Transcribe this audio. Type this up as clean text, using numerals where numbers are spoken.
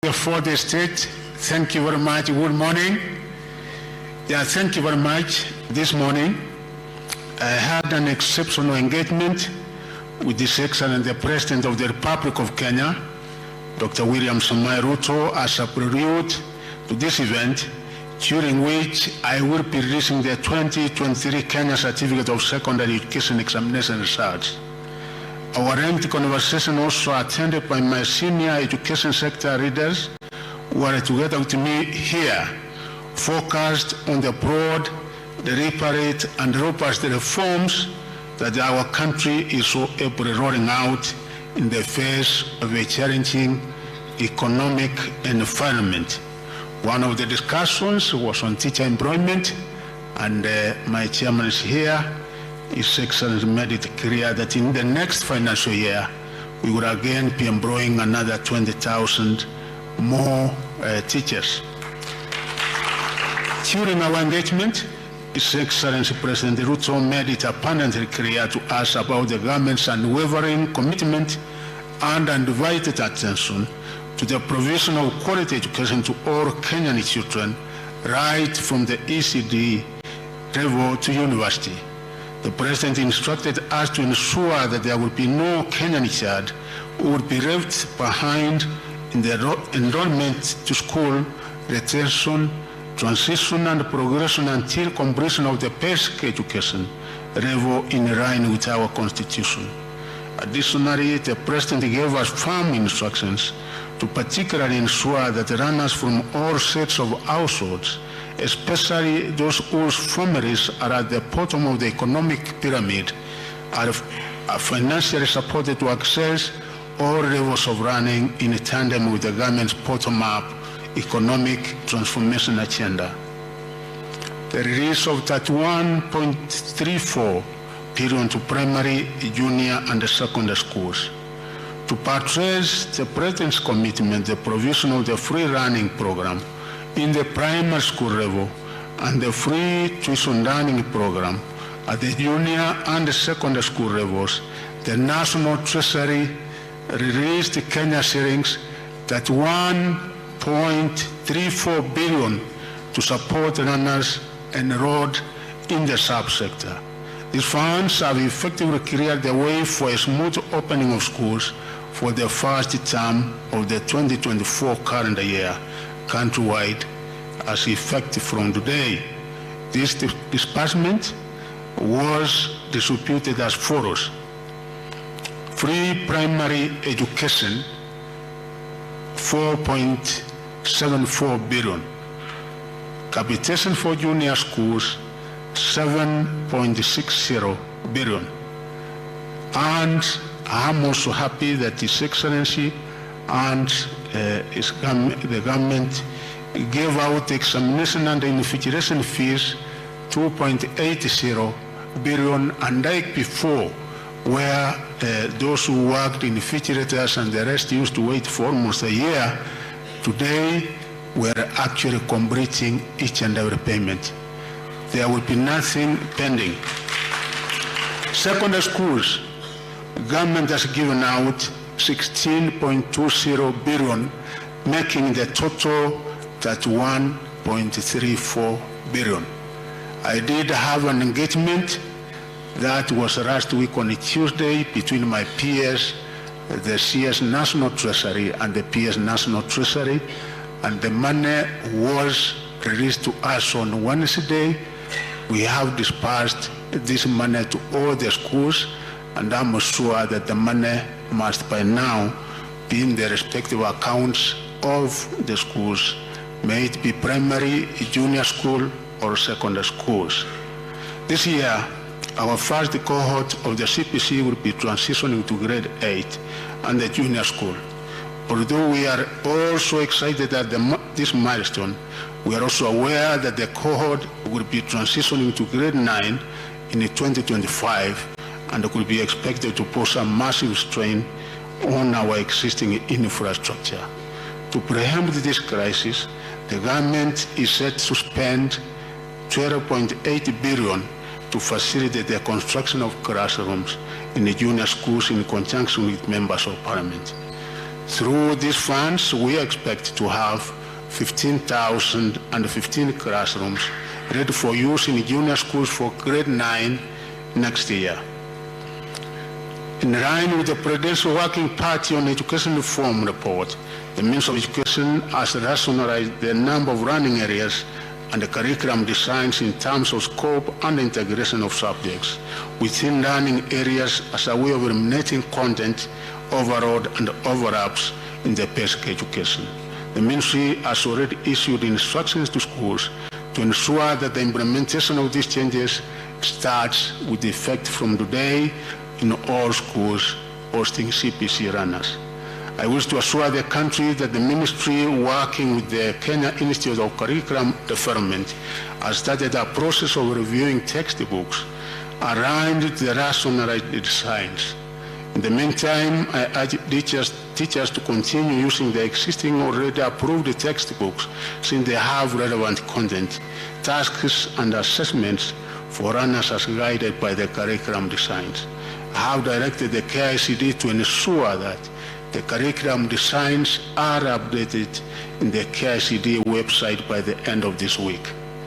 For the state, thank you very much. Good morning. Thank you very much. This morning, I had an exceptional engagement with His Excellency the President of the Republic of Kenya, Dr. William Samoei Ruto, as a prelude to this event, during which I will be releasing the 2023 Kenya Certificate of Secondary Education Examination results. Our ranked conversation also attended by my senior education sector leaders who are together with me here, focused on the broad, deliberate, and robust reforms that our country is so ably rolling out in the face of a challenging economic environment. One of the discussions was on teacher employment, and my chairman is here. His Excellency made it clear that in the next financial year, we will again be employing another 20,000 more teachers. During our engagement, His Excellency President Ruto made it abundantly clear to us about the government's unwavering commitment and undivided attention to the provision of quality education to all Kenyan children, right from the ECD level to university. The President instructed us to ensure that there will be no Kenyan child who would be left behind in the enrollment to school, retention, transition, and progression until completion of the basic education level in line with our Constitution. Additionally, the President gave us firm instructions to particularly ensure that runners from all sets of households, especially those whose families are at the bottom of the economic pyramid, are financially supported to access all levels of learning in tandem with the government's bottom-up economic transformation agenda. The release of 31.34 billion to primary, junior, and secondary schools. To buttress the President's commitment, the provision of the free learning program in the primary school level and the free tuition learning program at the junior and the secondary school levels, the National Treasury released Kenya shillings that 1.34 billion to support learners enrolled in the subsector. These funds have effectively cleared the way for a smooth opening of schools for the first term of the 2024 calendar year countrywide as effective from today. This disbursement was distributed as follows: free primary education, 4.74 billion. Capitation for junior schools, 7.60 billion. And I'm also happy that His Excellency and the government gave out examination and invigilation fees, 2.80 billion, and like before, where those who worked in invigilators and the rest used to wait for almost a year, today we're actually completing each and every payment. There will be nothing pending. Secondary schools, government has given out 16.20 billion, making the total 31.34 billion. I did have an engagement that was last week on a Tuesday between my peers, the CS National Treasury and the PS National Treasury, and the money was released to us on Wednesday. We have dispersed this money to all the schools, and I'm sure that the money must by now be in the respective accounts of the schools, may it be primary, junior school, or secondary schools. This year, our first cohort of the CPC will be transitioning to grade 8 and the junior school. Although we are also excited at this milestone, we are also aware that the cohort will be transitioning to grade 9 in 2025 and could be expected to pose a massive strain on our existing infrastructure. To preempt this crisis, the government is set to spend 12.8 billion to facilitate the construction of classrooms in the junior schools in conjunction with members of parliament. Through these funds, we expect to have 15,015 classrooms ready for use in junior schools for grade 9 next year. In line with the Presidential Working Party on Education Reform report, the Ministry of Education has rationalized the number of learning areas and the curriculum designs in terms of scope and integration of subjects within learning areas as a way of eliminating content overload and overlaps in the basic education. The Ministry has already issued instructions to schools to ensure that the implementation of these changes starts with effect from today in all schools hosting CPC runners. I wish to assure the country that the Ministry, working with the Kenya Institute of Curriculum Development, has started a process of reviewing textbooks aligned to the rationalized designs. In the meantime, I urge teachers to continue using the existing already approved textbooks since they have relevant content, tasks, and assessments for runners as guided by the curriculum designs. I have directed the KCSE to ensure that the curriculum designs are updated in the KCSE website by the end of this week.